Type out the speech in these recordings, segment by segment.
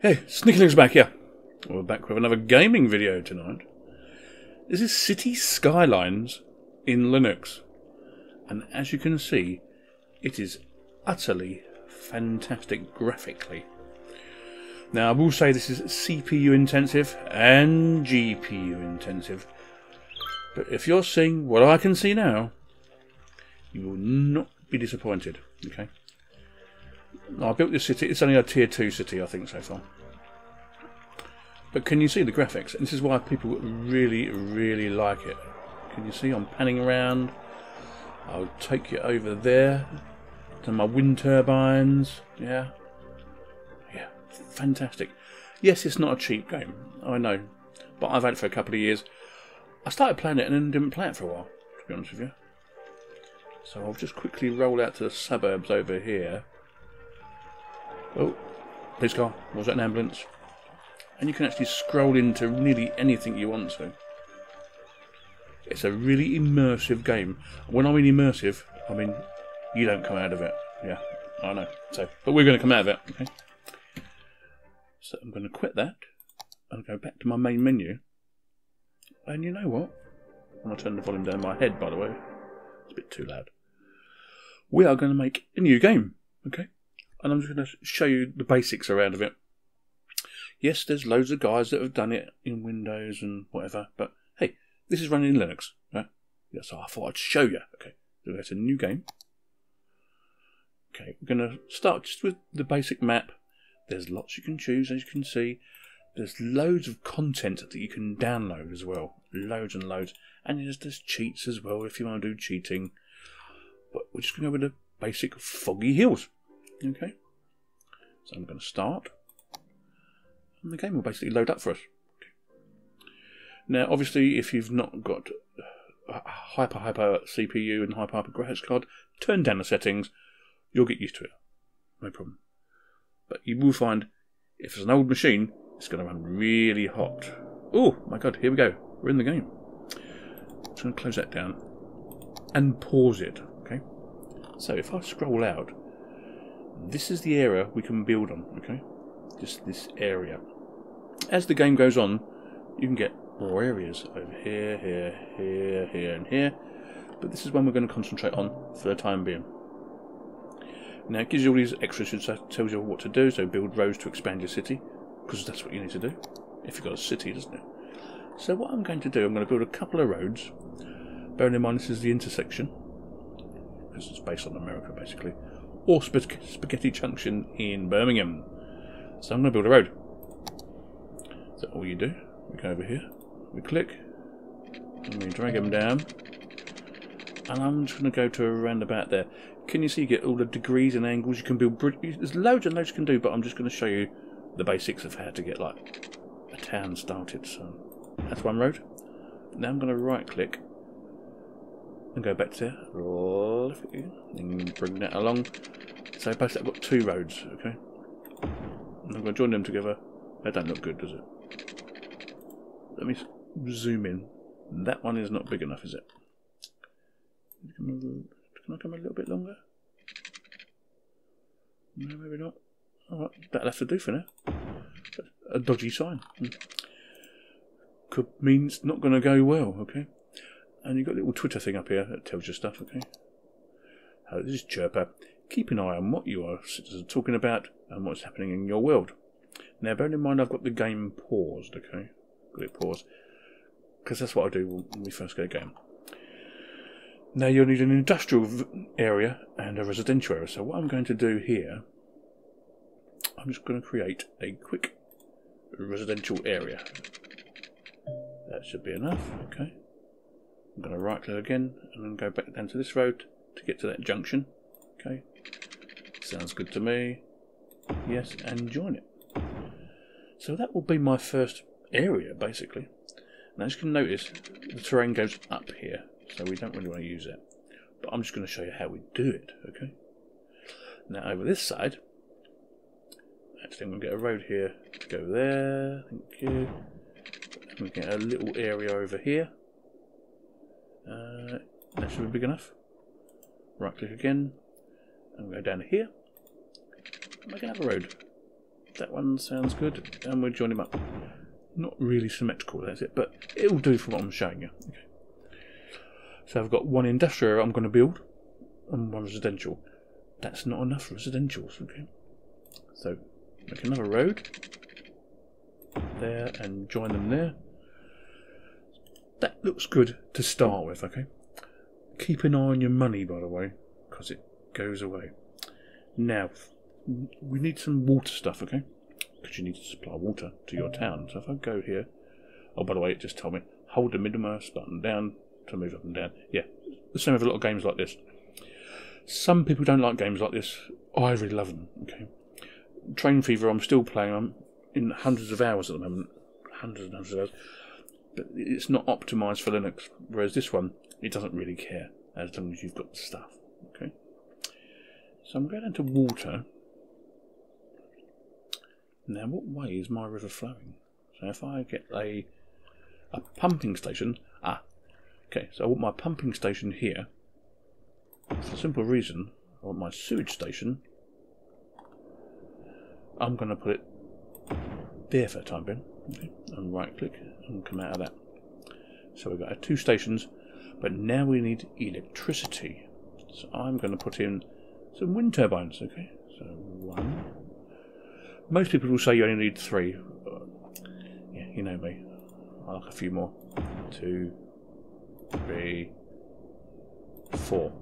Hey, sneekylinux back here. We're back with another gaming video tonight. This is City Skylines in Linux. And as you can see, it is utterly fantastic graphically. Now I will say this is CPU intensive and GPU intensive. But if you're seeing what I can see now, you will not be disappointed. Okay. I built this city, it's only a tier 2 city I think so far. But can you see the graphics? And this is why people really like it. Can you see I'm panning around? I'll take you over there to my wind turbines. Yeah, fantastic. Yes, it's not a cheap game, I know, but I've had it for a couple of years. I started playing it and then didn't play it for a while, to be honest with you. So I'll just quickly roll out to the suburbs over here. Oh, police car. Was that an ambulance? And you can actually scroll into nearly anything you want to. It's a really immersive game. When I mean immersive, I mean you don't come out of it. Yeah, I know. So, but we're going to come out of it. Okay. So I'm going to quit that and go back to my main menu. And you know what? When I turn the volume down in my head, by the way, it's a bit too loud. We are going to make a new game. Okay. And I'm just going to show you the basics around of it. Yes, there's loads of guys that have done it in Windows and whatever, but hey, this is running in Linux, right? Yeah, so I thought I'd show you. Okay, so that's a new game. Okay, we're going to start just with the basic map. There's lots you can choose, as you can see. There's loads of content that you can download as well. Loads and loads. And there's cheats as well if you want to do cheating. But we're just going to go with the basic foggy hills. Okay, so I'm going to start. And the game will basically load up for us. Okay. Now, obviously, if you've not got a hyper CPU and hyper graphics card, turn down the settings. You'll get used to it. No problem. But you will find, if it's an old machine, it's going to run really hot. Oh, my God, here we go. We're in the game. I'm just going to close that down and pause it. Okay. So if I scroll out, this is the area we can build on. Okay. Just this area. As the game goes on, you can get more areas over here, here, and here. But this is one we're going to concentrate on for the time being. Now it gives you all these extras, it tells you what to do. So build roads to expand your city, because that's what you need to do if you've got a city, doesn't it? So what I'm going to do, I'm going to build a couple of roads. Bearing in mind this is the intersection, because it's based on America basically, or Spaghetti Junction in Birmingham. So I'm going to build a road. So all you do, we go over here, we click, and we drag them down, and I'm just going to go to around about there. Can you see you get all the degrees and angles you can build? There's loads and loads you can do, but I'm just going to show you the basics of how to get like a town started. So that's one road. Now I'm going to right click and go back to there, and bring that along. So basically I've got two roads, okay? And I'm going to join them together. That don't look good, does it? Let me zoom in. That one is not big enough, is it? Can I come a little bit longer? No, maybe not. Alright, that'll have to do for now. A dodgy sign. Could mean it's not going to go well, okay? And you've got a little Twitter thing up here that tells you stuff, okay? This is Chirper. Keep an eye on what your citizens are talking about and what's happening in your world. Now, bearing in mind I've got the game paused, okay? Got it paused. Because that's what I do when we first get a game. Now, you'll need an industrial area and a residential area. So what I'm going to do here, I'm just going to create a quick residential area. That should be enough, okay? I'm going to right click again and then go back down to this road to get to that junction. Okay, sounds good to me. Yes, and join it. So that will be my first area, basically. Now, as you can notice, the terrain goes up here, so we don't really want to use it. But I'm just going to show you how we do it, okay? Now, over this side, actually, I'm going to get a road here to go there. Thank you. I'm going to get a little area over here. That should be big enough. Right click again, and go down here. Make another road. That one sounds good, and we'll join him up. Not really symmetrical, that's it, but it'll do for what I'm showing you. Okay. So I've got one industrial I'm going to build, and one residential. That's not enough residentials, okay? So make another road there and join them there. That looks good to start with, okay? Keep an eye on your money, by the way, because it goes away. Now, we need some water stuff, okay? Because you need to supply water to your town. So if I go here, oh, by the way, it just told me, hold the middle mouse button down to move up and down. Yeah, the same with a lot of games like this. Some people don't like games like this. I really love them, okay? Train Fever, I'm still playing. I'm in hundreds of hours at the moment. Hundreds and hundreds of hours. But it's not optimised for Linux. Whereas this one, it doesn't really care as long as you've got the stuff, okay? So I'm going into water. Now, what way is my river flowing? So if I get a pumping station... okay, so I want my pumping station here. For the simple reason, I want my sewage station. I'm going to put it there for the time being. Okay, and right click and come out of that. So we've got our 2 stations, but now we need electricity. So I'm going to put in some wind turbines, okay? So 1. Most people will say you only need 3. Yeah, you know me. I like a few more. 2, 3, 4.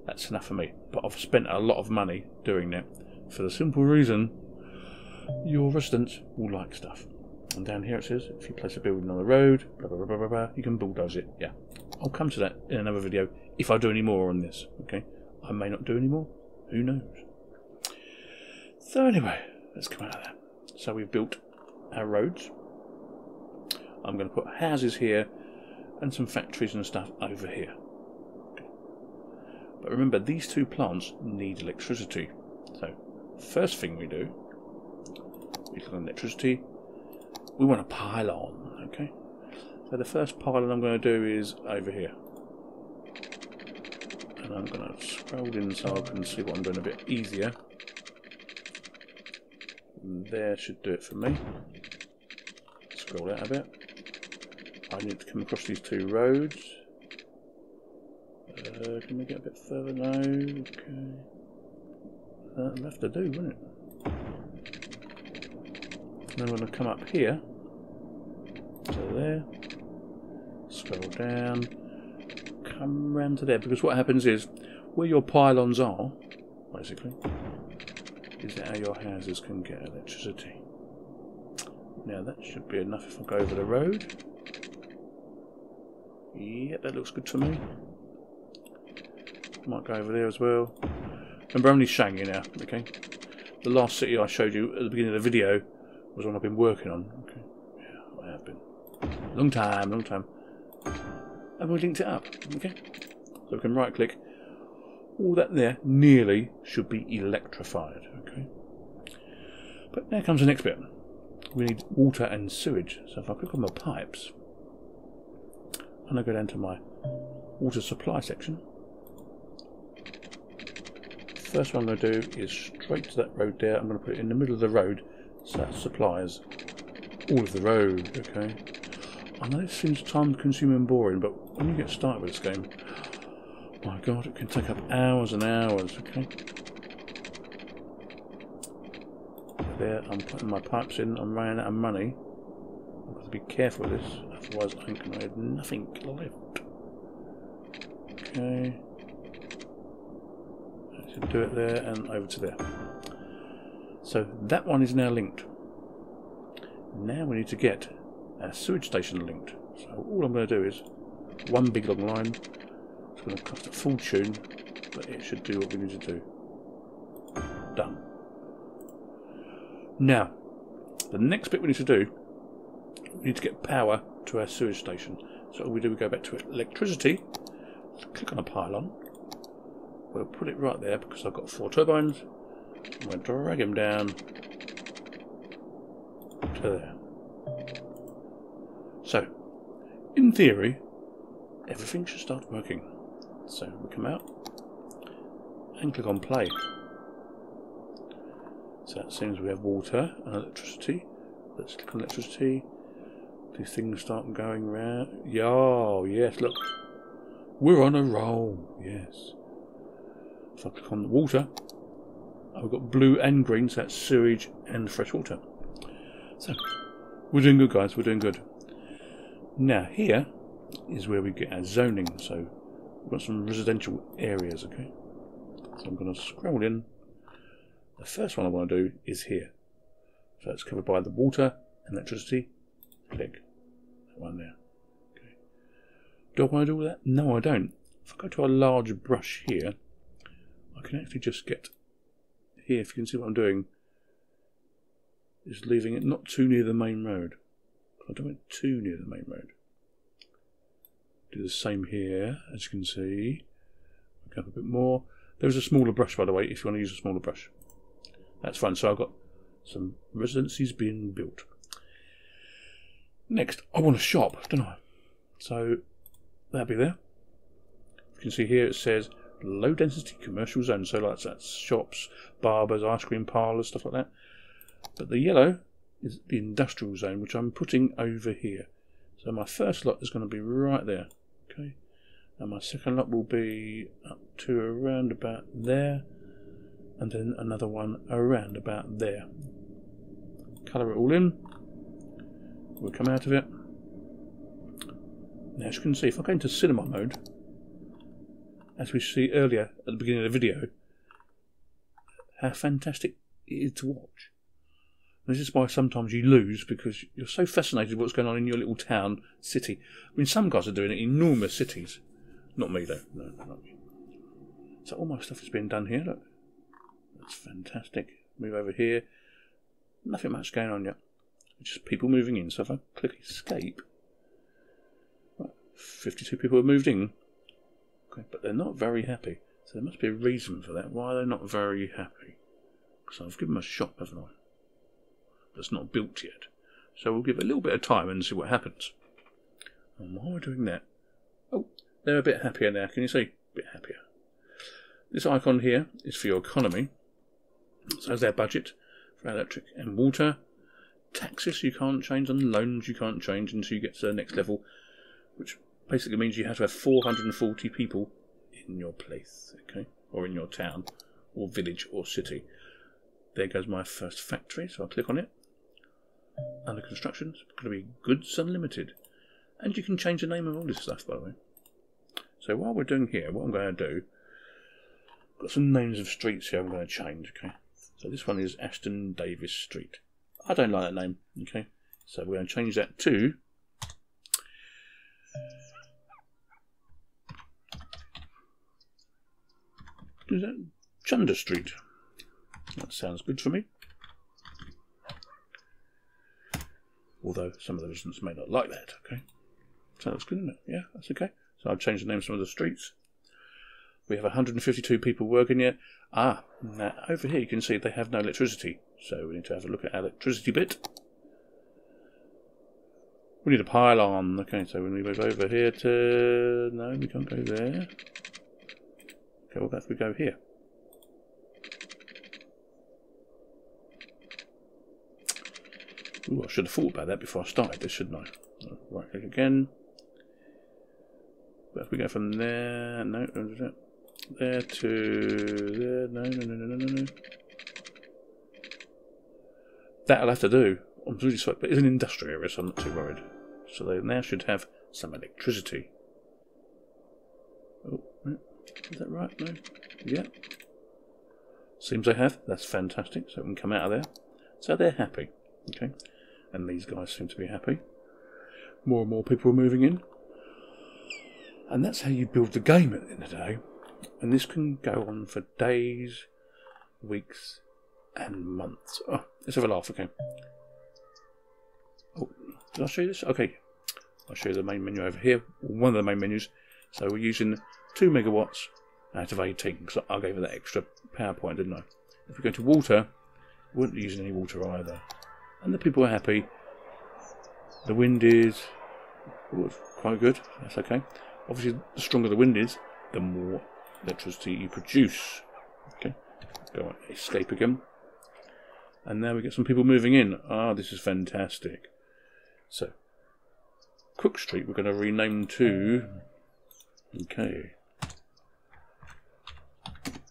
That's enough for me. But I've spent a lot of money doing that for the simple reason your residents will like stuff. And down here it says, if you place a building on the road, blah, blah, blah, blah, blah, you can bulldoze it. Yeah, I'll come to that in another video if I do any more on this. Okay, I may not do any more. Who knows? So anyway, let's come out of that. So we've built our roads. I'm going to put houses here and some factories and stuff over here. Okay. But remember, these 2 plants need electricity. So first thing we do, we click on electricity. We want a pylon, okay? So the first pylon I'm going to do is over here. And I'm going to scroll in so I can see what I'm doing a bit easier. And there should do it for me. Scroll out a bit. I need to come across these 2 roads. Can we get a bit further? No, okay. That'll have to do, won't it? Then I'm going to come up here to there, scroll down, come round to there, because what happens is where your pylons are, basically, is how your houses can get electricity. Now that should be enough if I go over the road. Yep, that looks good to me. Might go over there as well. Remember, I'm only showing you now, okay? The last city I showed you at the beginning of the video was one I've been working on. Okay, yeah, I have been. Long time. And we linked it up, okay? So we can right click. All that there nearly should be electrified, okay? But now comes the next bit. We need water and sewage. So if I click on my pipes, and I go down to my water supply section, first one I'm going to do is straight to that road there. I'm going to put it in the middle of the road so that supplies all of the road, okay? I know it seems time consuming and boring, but when you get started with this game, my god, it can take up hours and hours, okay? There, I'm putting my pipes in. I'm running out of money. I've got to be careful with this, otherwise I'm going to have nothing left. Okay. I should do it there and over to there. So that one is now linked. Now we need to get our sewage station linked. So all I'm going to do is one big long line. It's going to cost a fortune, but it should do what we need to do. Done. Now, the next bit we need to do, we need to get power to our sewage station. So what we do, we go back to electricity, click on a pylon. We'll put it right there because I've got 4 turbines. I'm going to drag them down to there. So, in theory, everything should start working. So we come out and click on play. So that seems we have water and electricity. Let's click on electricity. These things start going round. Oh, yes, look. We're on a roll. Yes. If I click on the water, we've got blue and green, so that's sewage and fresh water. So, we're doing good, guys. We're doing good. Now, here is where we get our zoning. So, we've got some residential areas, okay? So, I'm going to scroll in. The first one I want to do is here. So, it's covered by the water and electricity. Click. That one there. Okay. Do I want to do all that? No, I don't. If I go to a large brush here, I can actually just get here, if you can see what I'm doing, is leaving it not too near the main road. I don't want it too near the main road. Do the same here, as you can see. Go up a bit more. There's a smaller brush, by the way, if you want to use a smaller brush. That's fine. So I've got some residencies being built. Next, I want a shop, don't I? So that'll be there. You can see here it says low density commercial zone. So like that's shops, barbers, ice cream parlours, stuff like that. But the yellow is the industrial zone, which I'm putting over here. So my first lot is going to be right there. Okay. And my second lot will be up to around about there. And then another one around about there. Colour it all in. We'll come out of it. Now as you can see, if I go into cinema mode, as we see earlier at the beginning of the video, how fantastic it is to watch. This is why sometimes you lose, because you're so fascinated with what's going on in your little town, city. I mean, some guys are doing it in enormous cities. Not me, though. No, not me. So all my stuff is being done here, look. That's fantastic. Move over here. Nothing much going on yet. Just people moving in. So if I click escape, 52 people have moved in. Okay, but they're not very happy. So there must be a reason for that. Why are they not very happy? Because I've given them a shop, haven't I? That's not built yet. So we'll give it a little bit of time and see what happens. And while we're doing that, oh, they're a bit happier now. Can you see? A bit happier. This icon here is for your economy. So there's their budget for electric and water. Taxes you can't change, and loans you can't change until you get to the next level, which basically means you have to have 440 people in your place, okay, or in your town, or village, or city. There goes my first factory, so I'll click on it. Under construction, it's going to be Goods Unlimited. And you can change the name of all this stuff, by the way. So while we're doing here, what I'm going to do, I've got some names of streets here I'm going to change, okay. So this one is Ashton Davis Street. I don't like that name, okay. So we're going to change that to is that Chunder Street. That sounds good for me. Although some of the residents may not like that, okay. So that's good, isn't it? Yeah, that's okay. So I've changed the name of some of the streets. We have 152 people working here. Now over here you can see they have no electricity. So we need to have a look at our electricity bit. We need a pylon. Okay, so when we move over here to... No, we can't go there. Okay, well, if we go here. Ooh, I should have thought about that before I started this, shouldn't I? Right click again. But if we go from there, no, there to there, no. That'll have to do. I'm really sorry, but it's an industrial area, so I'm not too worried. So they now should have some electricity. Oh, is that right? No? Yeah. Seems they have. That's fantastic. So we can come out of there. So they're happy. Okay. And these guys seem to be happy. More and more people are moving in. And that's how you build the game at the end of the day. And this can go on for days, weeks, and months. Oh, let's have a laugh, okay. Oh, did I show you this? Okay. I'll show you the main menu over here. One of the main menus. So we're using 2 megawatts out of 18. Because I gave it that extra power point, didn't I? If we go to water, we weren't using any water either. And the people are happy. The wind is quite good. That's okay. Obviously, the stronger the wind is, the more electricity you produce. Okay. Go on, escape again. And now we get some people moving in. Ah, this is fantastic. So, Cook Street we're going to rename to... Okay.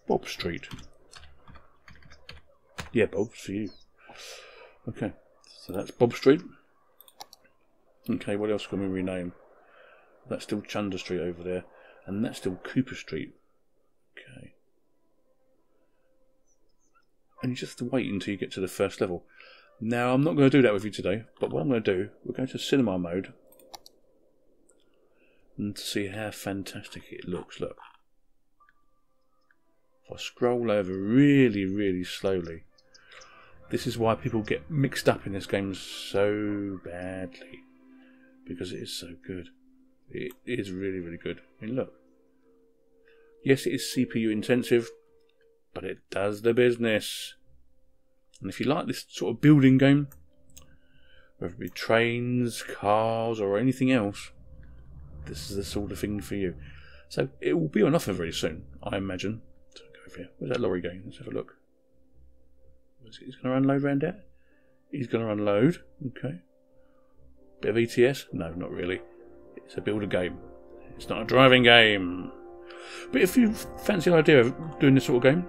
Bob Street. Yeah, Bob, for you. Okay, so that's Bob Street. Okay, what else can we rename? That's still Chunder Street over there. And that's still Cooper Street. Okay. And you just have to wait until you get to the first level. Now, I'm not going to do that with you today, but what I'm going to do, we're going to cinema mode. And to see how fantastic it looks, look. If I scroll over really, really slowly. This is why people get mixed up in this game so badly. Because it is so good. It is really, really good. I mean, look. Yes, it is CPU intensive, but it does the business. And if you like this sort of building game, whether it be trains, cars, or anything else, this is the sort of thing for you. So it will be on offer very soon, I imagine. So go over here. Where's that lorry going? Let's have a look. He's going to unload round there? He's going to unload. Okay. Bit of ETS? No, not really. It's a builder game. It's not a driving game. But if you fancy the idea of doing this sort of game,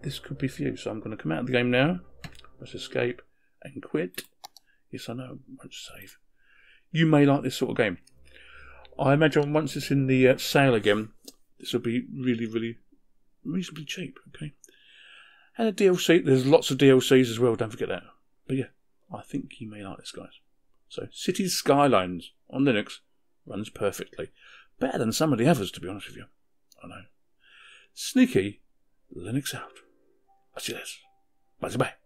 this could be for you. So I'm going to come out of the game now. Let's escape and quit. Yes, I know. Won't save. You may like this sort of game. I imagine once it's in the sale again, this will be really, really reasonably cheap. Okay. And a DLC. There's lots of DLCs as well. Don't forget that. But yeah, I think you may like this, guys. So Cities Skylines on Linux runs perfectly. Better than some of the others, to be honest with you. I know. Sneaky Linux out. I'll see you later. Bye-bye.